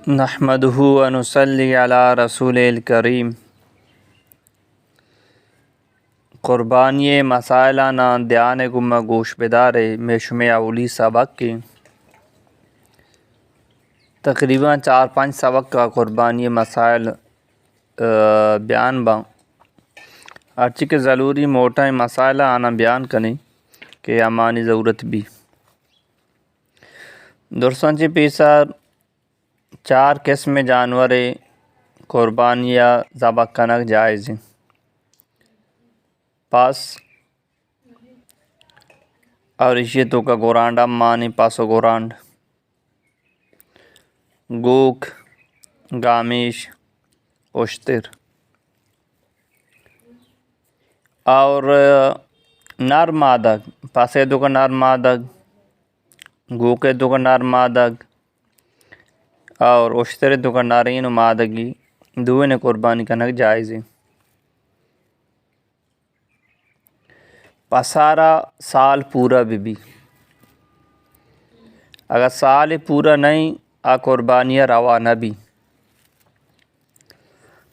نحمدہ ونصلی علی رسول الکریم۔ قربانی مسائلہ دیانے گمہ گوش بدارے میں شمع اولی سبق کی تقریباً 4-5 سبق کا قربانی مسائل بیان با ہرچی کے ضروری موٹا مسائلہ آنا بیان کریں کہ امانی ضرورت بھی درسان چی پیسا 4 قسم جانور قربانیہ ذبح کنک جائز ہیں۔ پاس اور اسی تو کا گورانڈا مانی پاسو گورانڈ گوک گامیش اشتر اور نر مادگ پاسے دو کا نر مادگ گوکے دو کا نر مادگ اور اشتر دو کا نارین و مادگی دوئے نے قربانی کنک جائز ہیں۔ پسارا سال پورا بھی اگر سال پورا نہیں قربانیہ روانہ بھی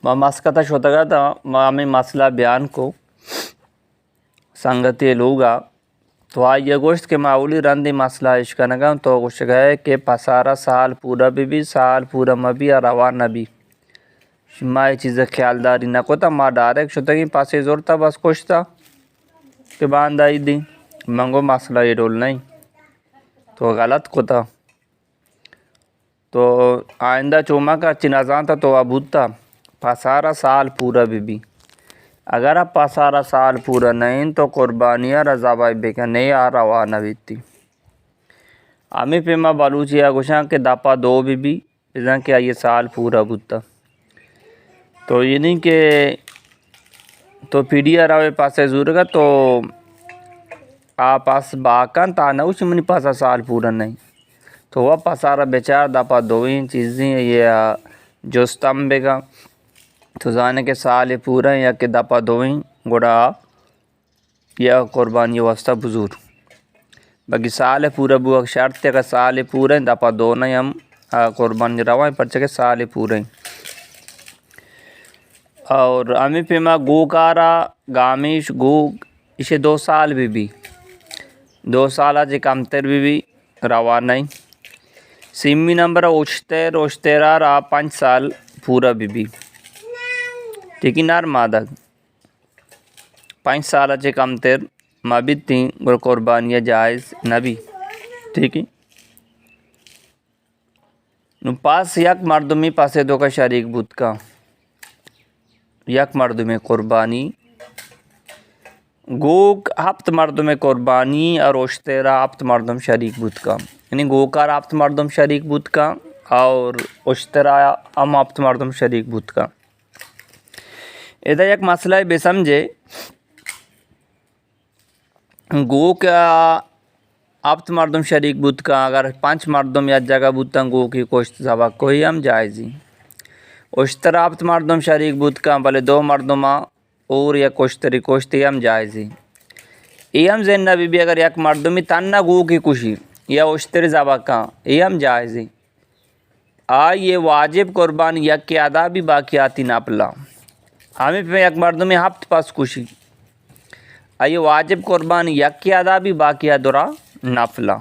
میں مسکتہ شوتا گا تھا میں مسئلہ بیان کو سنگتی لوگا تو آئیے گوشت کے معولی رندی مسئلہ اشکنگا تو گوشت گئے کہ پسارا سال پورا بھی سال پورا مبی روانہ بھی میں یہ چیزیں خیال داری نہ کو تا ماں ڈائریکٹ شوتا گی پاسے زور تا بس کچھ تھا کہ باندائی دی منگو مسئلہ یہ ڈول نہیں تو غلط کو تا تو آئندہ چوما کا چنازان تھا تو ابود تھا پسارا سال پورا بھی اگر آپ پسارا سال پورا نہیں تو قربانیہ رضابائی بیکا نہیں روانہ بیتی ہمیں پیما بلوچیا گوشاں کہ داپا دو بھی ازاں کہ یہ سال پورا بودتا تو یہ نہیں کہ تو پیڈیا راوے پاسے زور گا تو پاس باکان تا نوش منی پاسا سال پورا نہیں تو وہ پسارا بیچار داپا دوئیں چیزیں یہ جوستم بگا تو زانے کے سال پورا یا کہ داپا دوئیں گوڑا یا قربانی واسطہ بزور باقی سال پورا بو شرط ہے کہ سال پورا داپا دونا ہم قربانی روائیں پرچہ کے سال پورا اور ہمیں پیما گوکارا گامیش گوک اسے 2 سال بھی 2 سالہ جے کم تر بھی روانہ سیمی نمبر اشترار 5 سال پورا بھی ٹھیک نار مادگ 5 سالہ جے کم تر مابد تھیں گر قربانیہ جائز نبی ٹھیک نو پاس یک مردمی پاسے دو کا شریک بود کا یک مردم قربانی گوک 7 مردم قربانی اور اشترا 7 مردم شریک بود کا یعنی گوکار 7 مردم شریک بود کا اور اشترا ہم 7 مردم شریک بود کا ادھا یک مسئلہ بے سمجھے گوک 7 مردم شریک بود کا اگر 5 مردم یا جگہ بودتا گوکی کوشت ذبح کوئی ہم جائزی اشترا 7 مردم شریک بود کا بلے 2 مردمہ اور یا کوشتی ہم جائزی ای ہم زنہ بھی اگر یک مردمی تنہ گوکی کشی یا اشتر ذبح کا ای ہم جائزی یہ واجب قربان یک کے ادا بھی باقیاتی ناپلا ہمیں پہ یک مردمی 7 پاس کشی یہ واجب قربان یک کے ادا بھی باقیات درا ناپلا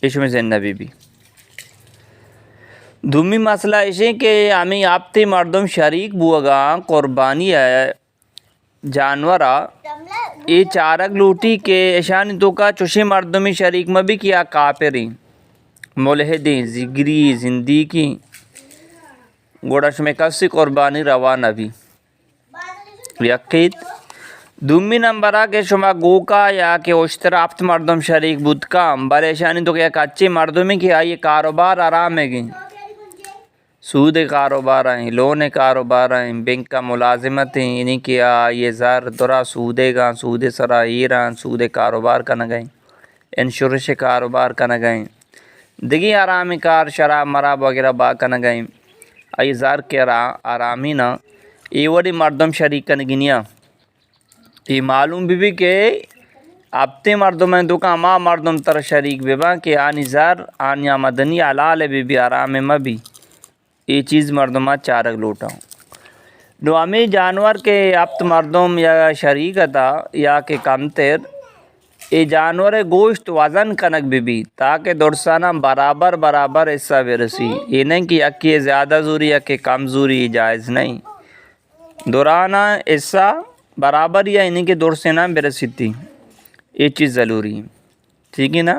اس میں زنہ بھی دومی مسئلہ اسے کہ ہمیں آپتی مردم شریک بوگا قربانی ہے جانورا یہ چارک لوٹی کے اشانی تو کا چوشی مردمی شریک میں بھی کیا کافری ملحدیں زگری زندگی گوڑش میں کسی قربانی روانہ بھی یقید دومی نمبرہ کے شما گوکا یا کہ اشتر 7 مردم شریک بود کا بلے اشانی تو کہ اچھی مردمی کی آئیے کاروبار آرام ہے گی سود کاروبار ہیں لون کاروبار ہیں بینک کا ملازمت ہیں یعنی کہ یہ زر درا سودے گا سود سرا ایران سود کاروبار کا نہ گئیں انشورنس کاروبار کا نہ گئیں دگی آرامی کار شراب مراب وغیرہ با کا نہ گئیں ای زر کے آرامی نہ یہ وڑی مردم شریک کا نگنیا یہ معلوم بھی کہ ابتے مردم دکا ما مردم تر شریک ببا کہ آنی زر آنی آمدنی علال بی آرام مبی یہ چیز مردمہ چارک لوٹا ہوں نو ہمیں جانور کے ابت مردم یا شریک تھا یا کہ کم تیر یہ جانور گوشت وزن کنک بھی تاکہ درسانہ برابر برابر حصہ برسی یہ نہیں کہ یکی زیادہ زوری یا کہ کم زوری جائز نہیں دورانہ حصہ برابر یا انہیں کے درسانہ برسی تھی یہ چیز ضروری ہے ٹھیک ہے نا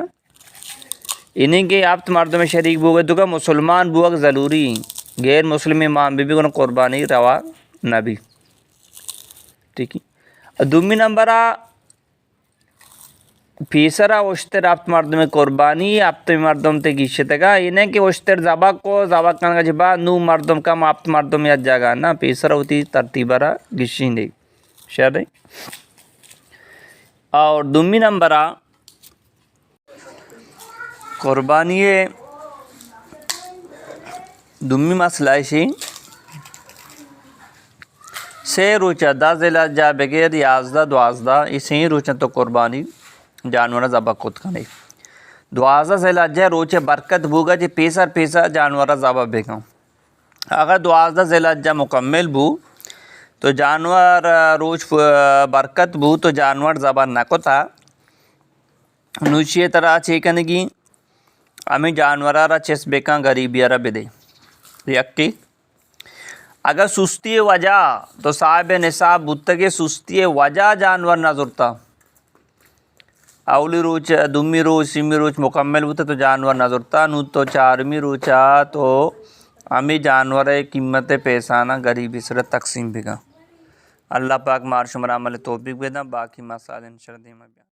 انہیں کے ابت مردم شریک بوگے تو کا مسلمان بوگ ضروری غیر مسلم امام بھی کو قربانی روا نبی ٹھیک ہے دومی نمبرہ پیسرا اشتر ابت مردم قربانی ابت مردم تے گیشتے گا انہیں کہ اشتر ذبح کو ذبح کرنے کا جبا نو مردم کا ابت مردم یا جگہ نا پیسرا ہوتی ترتیبرا گیشیں دے شرع اور دومی نمبرہ قربانی دومی مسئلہ ہے سے روچہ 10 ذی الحجہ بغیر 11 12 اسی روچہ تو قربانی جانورہ ذبح خود کھنے 12 ذی الحجہ روچہ برکت بوگا جی پیسر جانورہ ذبح بگاں اگر 12 ذی الحجہ مکمل بو تو جانور روچ برکت بو تو جانور ذبح نہ کو تھا نوشی طرح چیکن گی ہمیں جانورہ را چس بکاں غریبی را بدے یکی اگر سستی وجہ تو صاحب نصاب بتگے سستی وجہ جانور نظرتا اولی روچ دومی روچ سیمی روچ مکمل ہوتا تو جانور نظرتا نو تو چارمی روچا تو ہمیں جانور قیمت پیسانہ غریبی سر تقسیم بگا اللہ پاک مارشمر عمل توفیق بیدا باقی مسائل انشاءاللہ دیما بیان